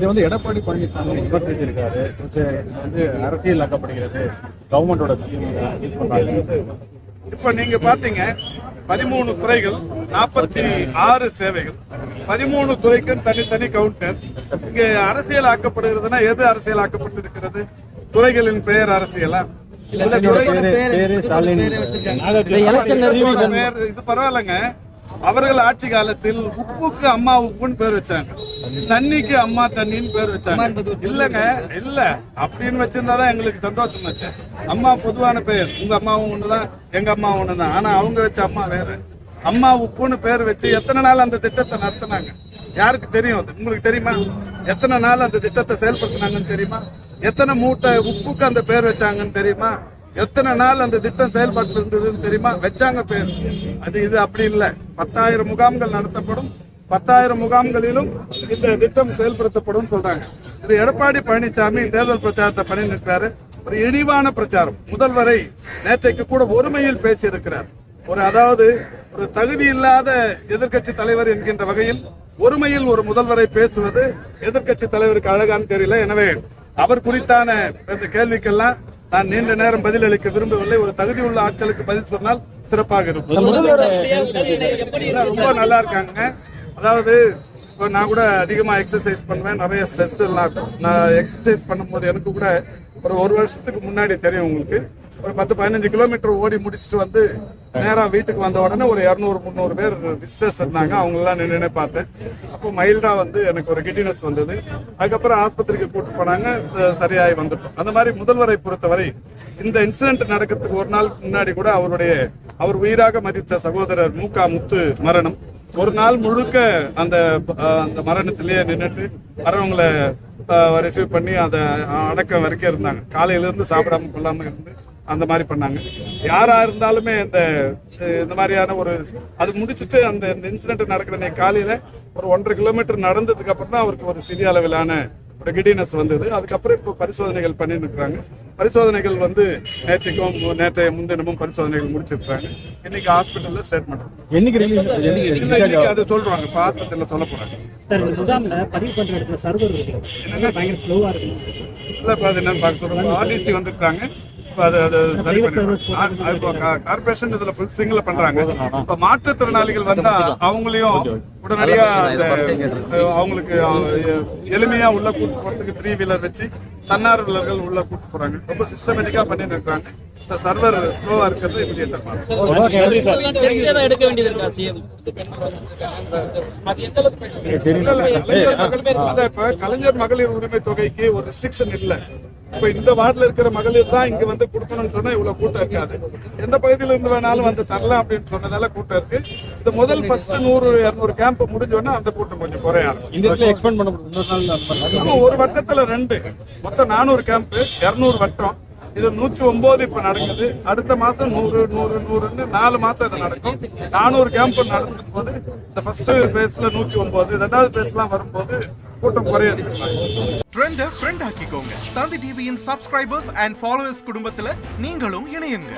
இது வந்து எடப்பாடி பழனிசாமி விமர்சிச்சிருக்காரு. வந்து அரசியல் ஆக்கப்படுகிறது, கவர்மெண்டோட இப்ப நீங்க பாத்தீங்க 13 துறைகள், 46 சேவைகள், 13 துறைக்கு தனித்தனி கவுண்டர். இங்க அரசியல் ஆக்கப்படுகிறதுனா எது அரசியல் ஆக்கப்பட்டிருக்கிறது? துறைகளின் பெயர் அரசியலா? இது பரவாயில்லங்க. அவர்கள் ஆட்சி காலத்தில் உப்புக்கு அம்மா உப்புன்னு பேர் வச்சாங்க, தண்ணிக்கு அம்மா தண்ணின்னு பேர் வச்சாங்க. இல்லங்க, இல்ல அப்படின்னு வச்சிருந்தாதான் எங்களுக்கு சந்தோஷம் வச்சு. அம்மா பொதுவான பெயர், உங்க அம்மாவும் ஒண்ணுதான், எங்க அம்மா ஒண்ணுதான். ஆனா அவங்க வச்ச அம்மா வேற. அம்மா உப்புன்னு பேர் வச்சு எத்தனை நாள் அந்த திட்டத்தை நடத்தினாங்க யாருக்கு தெரியும்? அது உங்களுக்கு தெரியுமா? எத்தனை நாள் அந்த திட்டத்தை செயல்படுத்தினாங்கன்னு தெரியுமா? எத்தனை மூட்டை உப்புக்கு அந்த பேர் வச்சாங்கன்னு தெரியுமா? எத்தனை நாள் அந்த திட்டம் செயல்பட்டு இருந்ததுன்னு தெரியுமா? வச்சாங்க பேர். அது இது அப்படி இல்லை. 10,000 முகாம்கள் நடத்தப்படும், 10,000 முகாம்களிலும் இந்த திட்டம் செயல்படுத்தப்படும் சொல்றாங்க. திரு எடப்பாடி பழனிசாமி தேர்தல் பிரச்சாரத்தை பண்ணி நிற்கிறாரு. ஒரு இழிவான பிரச்சாரம். முதல்வரை நேற்றைக்கு கூட ஒருமையில் பேசி இருக்கிறார். அதாவது ஒரு தகுதி இல்லாத எதிர்கட்சி தலைவர் என்கின்ற வகையில் ஒருமையில் ஒரு முதல்வரை பேசுவது எதிர்கட்சி தலைவருக்கு அழகான்னு தெரியல. எனவே அவர் குறித்தான இந்த கேள்விக்கெல்லாம் நான் நீண்ட நேரம் பதில் அளிக்க விரும்பவில்லை. ஒரு தகுதி உள்ள ஆட்களுக்கு பதில் சொன்னால் சிறப்பாக இருக்கும். ரொம்ப நல்லா இருக்காங்க. அதாவது நான் கூட அதிகமா எக்ஸசைஸ் பண்ணுவேன், நிறைய ஸ்ட்ரெஸ் எல்லாம் இருக்கும். நான் எக்ஸசைஸ் பண்ணும்போது எனக்கு கூட ஒரு வருஷத்துக்கு முன்னாடி தெரியும் உங்களுக்கு, ஒரு 10-15 கிலோமீட்டர் ஓடி முடிச்சுட்டு வந்து நேரா வீட்டுக்கு வந்த உடனே ஒரு 200-300 பேர் விசிட்டர்ஸ் இருந்தாங்க. அவங்க எல்லாம் நின்று பார்த்தேன். அப்போ மைல்டா வந்து எனக்கு ஒரு கிட்டினஸ் வந்தது. அதுக்கப்புறம் ஆஸ்பத்திரிக்கு கூட்டு போனாங்க, சரியாகி வந்துட்டோம். அந்த மாதிரி முதல்வரை பொறுத்தவரை இந்த இன்சிடென்ட் நடக்கிறதுக்கு ஒரு நாள் முன்னாடி கூட அவர் உயிராக மதித்த சகோதரர் மூகா முத்து மரணம். ஒரு நாள் முழுக்க அந்த மரணத்திலேயே நின்றுட்டு வரவங்களை ரிசீவ் பண்ணி அதை அடக்கம் வரைக்கும் இருந்தாங்க. காலையில இருந்து சாப்பிடாம கொள்ளாம இருந்து அந்த மாதிரி பண்ணாங்க. யாரா இருந்தாலுமே இந்த மாதிரியான அது முடிச்சுட்டு அந்த இன்சிடென்ட் நடக்கிற காலையில ஒரு 1.5 கிலோமீட்டர் நடந்ததுக்கு அப்புறம் தான் அவருக்கு ஒரு சிறிய அளவிலான ஒரு கிடினஸ் வந்தது. அதுக்கப்புறம் இப்போ பரிசோதனைகள் பண்ணிட்டு இருக்காங்க. பரிசோதனைகள் வந்து நேற்றைய முன்தினமும் பரிசோதனைகள் முடிச்சிருக்காங்க. இன்னைக்கு ஹாஸ்பிட்டல்ல ஸ்டேட்மெண்ட் அது சொல்றாங்க. இப்ப ஹாஸ்பிட்டல்ல சொல்ல போறாங்க. ஆர்டிசி வந்துருக்காங்க. கார்பரேஷன் இதுல ஃபுல் ஸ்விங்ல பண்றாங்க. இப்ப மாற்றுத்திறனாளிகள் வந்தா அவங்களையும் உடனடியா அவங்களுக்கு எளிமையா உள்ள கூட்டு போறதுக்கு 3 வீலர் வச்சு தன்னார்வலர்கள் உள்ள கூட்டு போறாங்க. ரொம்ப சிஸ்டமேட்டிக்கா பண்ணிட்டு இருக்காங்க. இந்த சர்வர் ஸ்லோவா இருக்கிறது கலைஞர் மகளிர் உரிமை தொகைக்கு ஒரு ரெஸ்ட்ரிக்ஷன் இல்ல. இப்ப இந்த வார்டுல இருக்கிற மகளிர் தான் இங்க வந்து கொடுக்கணும்னு சொன்னா இவ்வளவு கூட்டம் இருக்காது. எந்த பகுதியில இருந்து வேணாலும் வந்து தரலாம் அப்படின்னு சொன்னதால கூட்டம் இருக்கு. இந்த முதல் ஃபர்ஸ்ட் 100-200 கேம்ப் முடிஞ்சோன்னா அந்த கூட்டம் கொஞ்சம் குறையும். ஒரு வட்டத்துல 2 மொத்தம் 400 கேம்ப், 200 வட்டம். இது 109 இப்ப நடக்குது. அடுத்த மாசம் 100-100-100 4 மாசம் இது நடக்கும். 400 கேம்ப் நடக்கும் போது இந்த ஃபர்ஸ்ட் பேஸ்ல 109, ரெண்டாவது பேஸ்லாம் வரும்போது கூட்டம் குறையும். ட்ரெண்ட ஃப்ரெண்ட் ஆக்கிக்கோங்க. தந்தி டிவியின் சப்ஸ்கிரைபர்ஸ் அண்ட் ஃபாலோவர்ஸ் குடும்பத்துல நீங்களும் இணையுங்க.